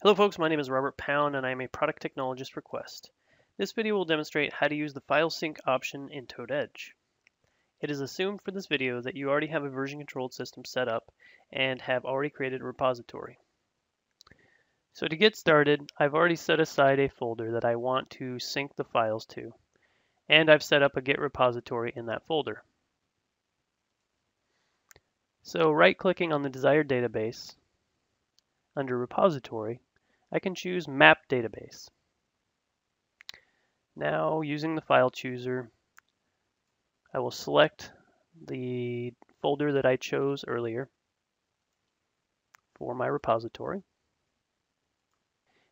Hello folks, my name is Robert Pound and I am a product technologist for Quest. This video will demonstrate how to use the file sync option in Toad Edge. It is assumed for this video that you already have a version controlled system set up and have already created a repository. So to get started, I've already set aside a folder that I want to sync the files to, and I've set up a Git repository in that folder. So right-clicking on the desired database, under Repository, I can choose Map Database. Now, using the file chooser, I will select the folder that I chose earlier for my repository.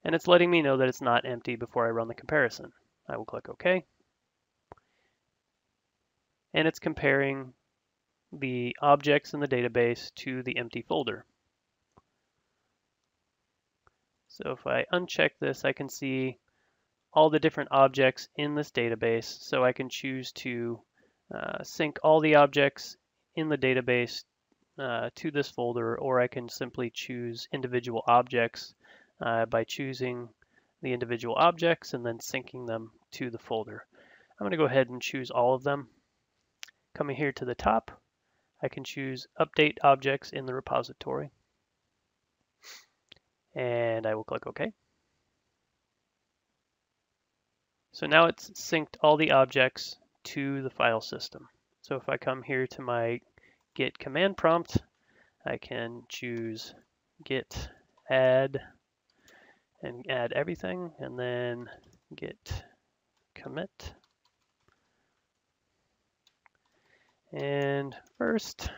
And it's letting me know that it's not empty before I run the comparison. I will click OK. And it's comparing the objects in the database to the empty folder. So if I uncheck this, I can see all the different objects in this database. So I can choose to sync all the objects in the database to this folder, or I can simply choose individual objects by choosing the individual objects and then syncing them to the folder. I'm going to go ahead and choose all of them. Coming here to the top, I can choose Update Objects in the repository, and I will click OK. So now it's synced all the objects to the file system. So if I come here to my Git command prompt, I can choose Git add and add everything, and then Git commit. And first,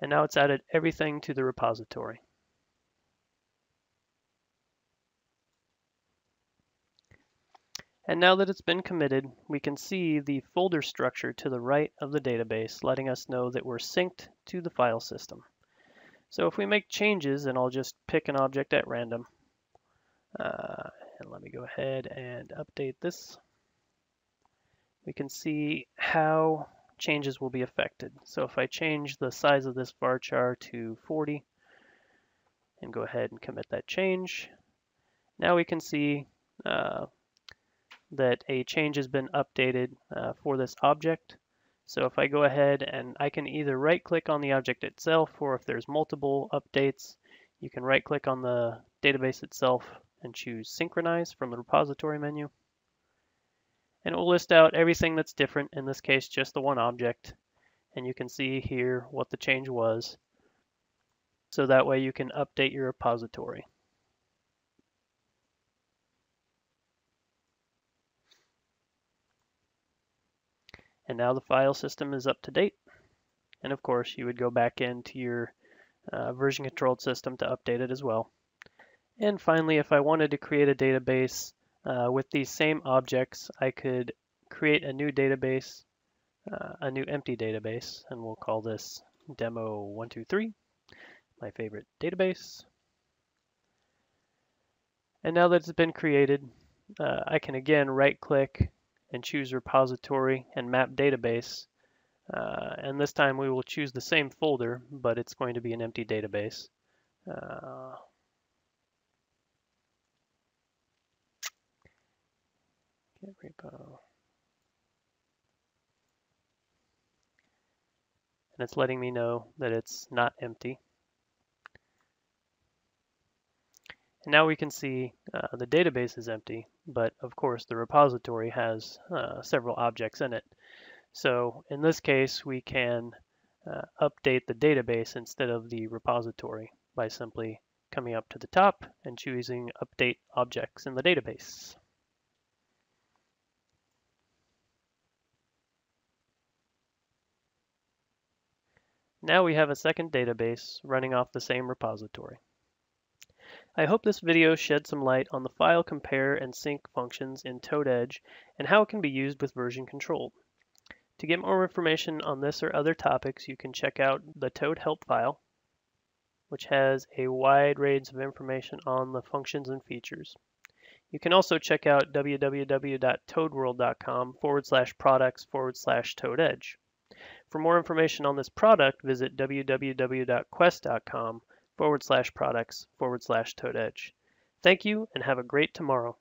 and now it's added everything to the repository. And now that it's been committed, we can see the folder structure to the right of the database, letting us know that we're synced to the file system. So if we make changes, and I'll just pick an object at random, and let me go ahead and update this, we can see how changes will be affected. So if I change the size of this varchar to 40 and go ahead and commit that change, now we can see that a change has been updated for this object. So if I go ahead and I can either right click on the object itself, or if there's multiple updates, you can right click on the database itself and choose synchronize from the repository menu. And it will list out everything that's different, in this case just the one object, and you can see here what the change was. So that way you can update your repository. And now the file system is up to date. And of course, you would go back into your version controlled system to update it as well. And finally, if I wanted to create a database with these same objects, I could create a new database, a new empty database, and we'll call this demo123, my favorite database. And now that it's been created, I can again right click and choose repository and map database. And this time we will choose the same folder, but it's going to be an empty database. Git repo. And it's letting me know that it's not empty. And now we can see the database is empty, but of course the repository has several objects in it. So in this case, we can update the database instead of the repository by simply coming up to the top and choosing Update Objects in the database. Now we have a second database running off the same repository. I hope this video shed some light on the file compare and sync functions in Toad Edge and how it can be used with version control. To get more information on this or other topics, you can check out the Toad help file, which has a wide range of information on the functions and features. You can also check out www.toadworld.com/products/ToadEdge. For more information on this product, visit www.quest.com /products/toadedge. Thank you and have a great tomorrow.